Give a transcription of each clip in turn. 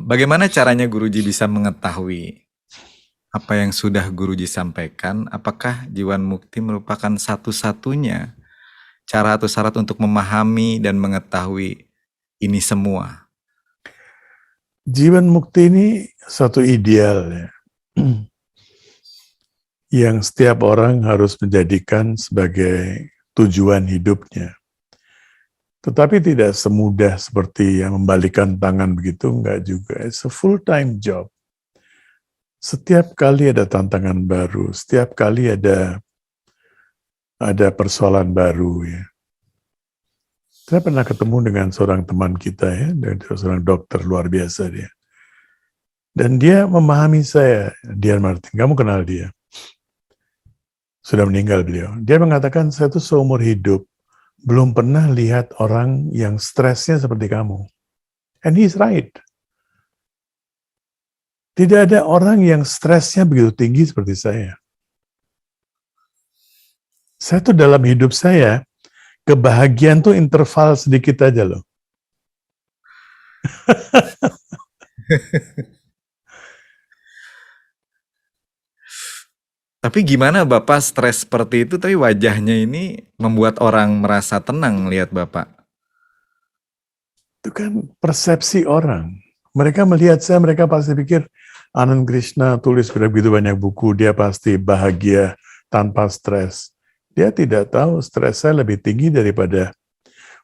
Bagaimana caranya guruji bisa mengetahui apa yang sudah guruji sampaikan? Apakah Jiwan Mukti merupakan satu-satunya cara atau syarat untuk memahami dan mengetahui ini semua? Jiwan mukti ini satu ideal ya, yang setiap orang harus menjadikan sebagai tujuan hidupnya. Tetapi tidak semudah seperti yang membalikan tangan begitu, enggak juga. It's a full-time job. Setiap kali ada tantangan baru, setiap kali ada persoalan baru ya. Saya pernah ketemu dengan seorang teman kita ya, dengan seorang dokter luar biasa dia. Dan dia memahami saya, Dian Martin, kamu kenal dia. Sudah meninggal beliau. Dia mengatakan, saya tuh seumur hidup belum pernah lihat orang yang stresnya seperti kamu. And he's right. Tidak ada orang yang stresnya begitu tinggi seperti saya. Saya tuh dalam hidup saya, kebahagiaan tuh interval sedikit aja loh. Tapi gimana Bapak stres seperti itu, tapi wajahnya ini membuat orang merasa tenang lihat Bapak? Itu kan persepsi orang. Mereka melihat saya, mereka pasti pikir, Anand Krishna tulis begitu banyak buku, dia pasti bahagia tanpa stres. Dia tidak tahu stres saya lebih tinggi daripada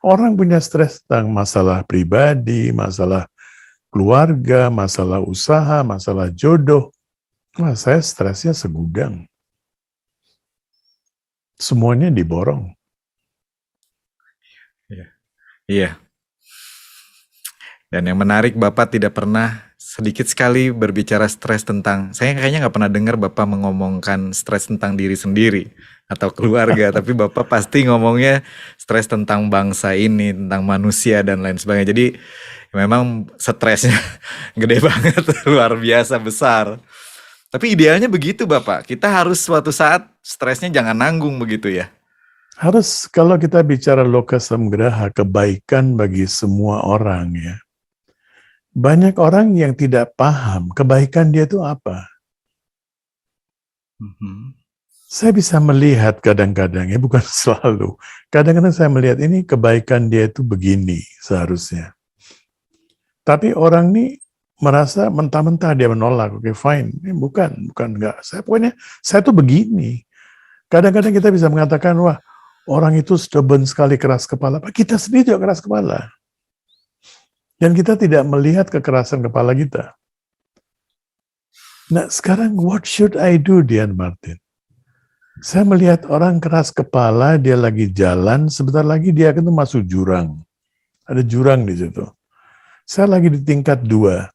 orang punya stres tentang masalah pribadi, masalah keluarga, masalah usaha, masalah jodoh. Nah, saya stresnya segudang. Semuanya diborong. Iya. Dan yang menarik Bapak tidak pernah sedikit sekali berbicara stres tentang, saya kayaknya nggak pernah dengar Bapak mengomongkan stres tentang diri sendiri atau keluarga, tapi Bapak pasti ngomongnya stres tentang bangsa ini, tentang manusia dan lain sebagainya. Jadi memang stresnya gede banget, luar biasa besar. Tapi idealnya begitu Bapak, kita harus suatu saat stresnya jangan nanggung begitu ya. Harus, kalau kita bicara loka samgraha, kebaikan bagi semua orang ya. Banyak orang yang tidak paham kebaikan dia itu apa. Saya bisa melihat kadang-kadang, ya bukan selalu. Kadang-kadang saya melihat ini kebaikan dia itu begini seharusnya. Tapi orang ini merasa mentah-mentah dia menolak. Oke, fine. Ini bukan enggak. Saya tuh begini. Kadang-kadang kita bisa mengatakan, wah, orang itu stubborn sekali, keras kepala. Kita sendiri juga keras kepala. Dan kita tidak melihat kekerasan kepala kita. Nah, sekarang what should I do, Dian Martin? Saya melihat orang keras kepala, dia lagi jalan, sebentar lagi dia akan masuk jurang. Ada jurang di situ. Saya lagi di tingkat 2.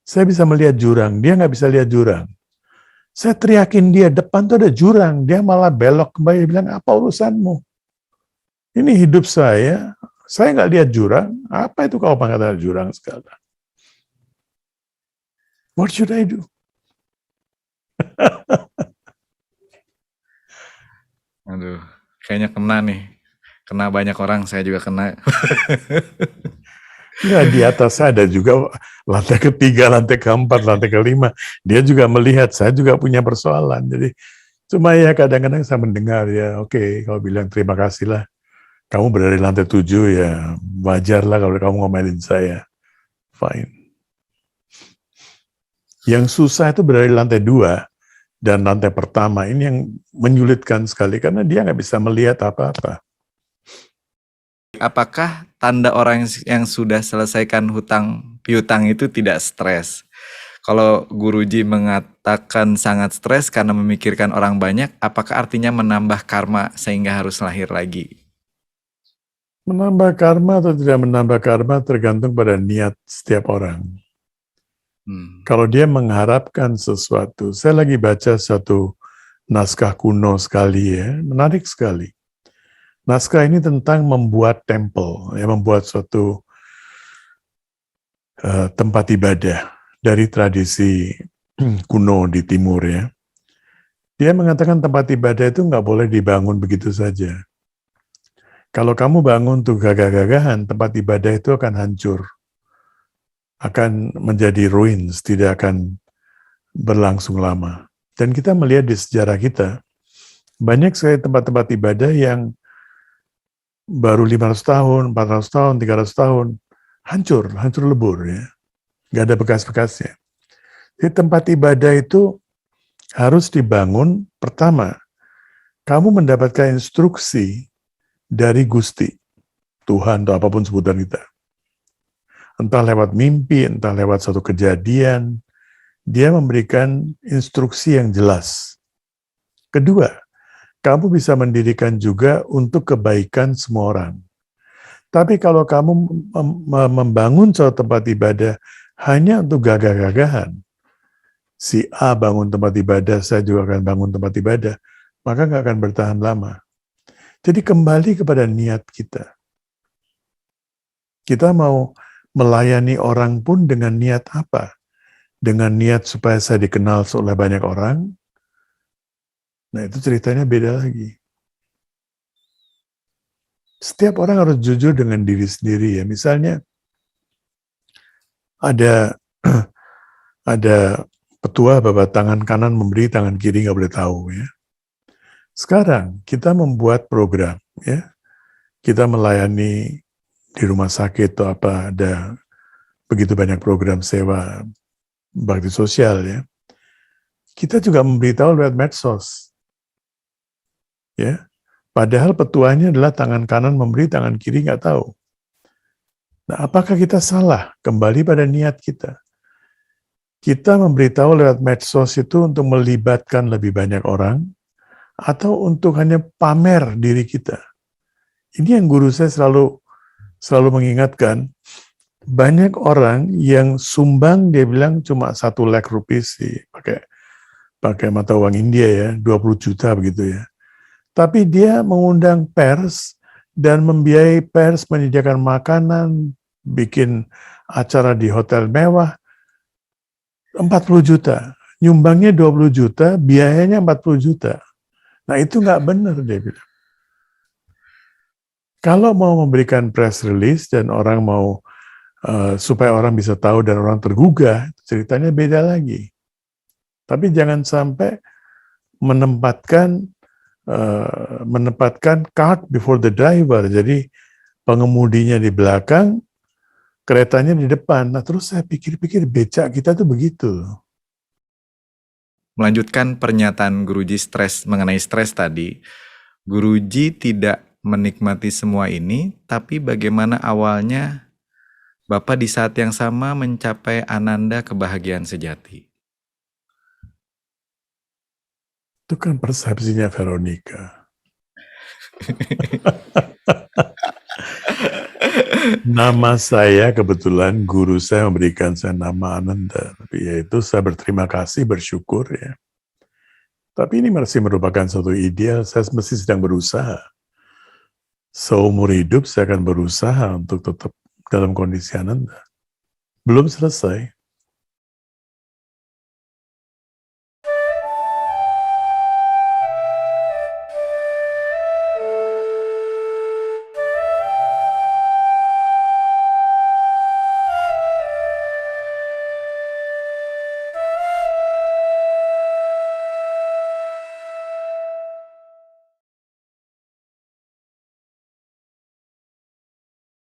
Saya bisa melihat jurang, dia nggak bisa lihat jurang. Saya teriakin dia, depan tuh ada jurang. Dia malah belok kembali, bilang, apa urusanmu? Ini hidup saya nggak lihat jurang. Apa itu kau pangkatan jurang sekarang? What should I do? Aduh, kayaknya kena nih. Kena banyak orang, saya juga kena. Nggak, di atas saya ada juga lantai ketiga, lantai keempat, lantai kelima. Dia juga melihat, saya juga punya persoalan. Jadi, cuma ya kadang-kadang saya mendengar, ya oke, kalau bilang terima kasih lah. Kamu berada di lantai 7, ya wajar lah kalau kamu ngomelin saya. Fine. Yang susah itu berada di lantai 2 dan lantai pertama. Ini yang menyulitkan sekali, karena dia nggak bisa melihat apa-apa. Apakah tanda orang yang sudah selesaikan hutang piutang itu tidak stres? Kalau guruji mengatakan sangat stres karena memikirkan orang banyak, apakah artinya menambah karma sehingga harus lahir lagi? Menambah karma atau tidak menambah karma tergantung pada niat setiap orang. Kalau dia mengharapkan sesuatu, saya lagi baca satu naskah kuno sekali ya, menarik sekali. Naskah ini tentang membuat tempel, ya, membuat suatu tempat ibadah dari tradisi kuno di timur ya. Dia mengatakan tempat ibadah itu nggak boleh dibangun begitu saja. Kalau kamu bangun tuh gagah-gagahan, tempat ibadah itu akan hancur. akan menjadi ruins, tidak akan berlangsung lama. Dan kita melihat di sejarah kita, banyak sekali tempat-tempat ibadah yang baru 500 tahun, 400 tahun, 300 tahun, hancur lebur ya. Nggak ada bekas-bekasnya. Jadi tempat ibadah itu harus dibangun, pertama, kamu mendapatkan instruksi dari Gusti, Tuhan atau apapun sebutan kita. Entah lewat mimpi, entah lewat satu kejadian, dia memberikan instruksi yang jelas. Kedua, kamu bisa mendirikan juga untuk kebaikan semua orang. Tapi kalau kamu membangun suatu tempat ibadah hanya untuk gagah-gagahan, si A bangun tempat ibadah, saya juga akan bangun tempat ibadah, maka nggak akan bertahan lama. Jadi kembali kepada niat kita. Kita mau melayani orang pun dengan niat apa? Dengan niat supaya saya dikenal oleh banyak orang? Nah itu ceritanya beda lagi. Setiap orang harus jujur dengan diri sendiri ya. Misalnya ada petua bahwa tangan kanan memberi, tangan kiri nggak boleh tahu ya. Sekarang kita membuat program ya. Kita melayani di rumah sakit atau apa, ada begitu banyak program sewa bakti sosial ya. Kita juga memberitahu lewat medsos. Ya. Padahal petuanya adalah tangan kanan memberi, tangan kiri nggak tahu. Nah, apakah kita salah? Kembali pada niat kita. Kita memberitahu lewat medsos itu untuk melibatkan lebih banyak orang atau untuk hanya pamer diri kita. Ini yang guru saya selalu mengingatkan. Banyak orang yang sumbang, dia bilang cuma 1 lakh rupiah sih, pakai mata uang India ya, 20 juta begitu ya. Tapi dia mengundang pers dan membiayai pers menyediakan makanan, bikin acara di hotel mewah, 40 juta. Nyumbangnya 20 juta, biayanya 40 juta. Nah itu nggak benar dia bilang. Kalau mau memberikan press release dan orang mau supaya orang bisa tahu dan orang tergugah, ceritanya beda lagi. Tapi jangan sampai menempatkan cart before the driver. Jadi pengemudinya di belakang, keretanya di depan. Nah terus saya pikir-pikir becak kita tuh begitu. Melanjutkan pernyataan Guruji mengenai stres tadi, Guruji tidak menikmati semua ini, tapi bagaimana awalnya Bapak di saat yang sama mencapai ananda kebahagiaan sejati. Itu kan persepsinya Veronica. Nama saya kebetulan guru saya memberikan saya nama Ananda. Yaitu saya berterima kasih, bersyukur ya. Tapi ini masih merupakan suatu ideal, saya mesti sedang berusaha. Seumur hidup saya akan berusaha untuk tetap dalam kondisi Ananda. Belum selesai.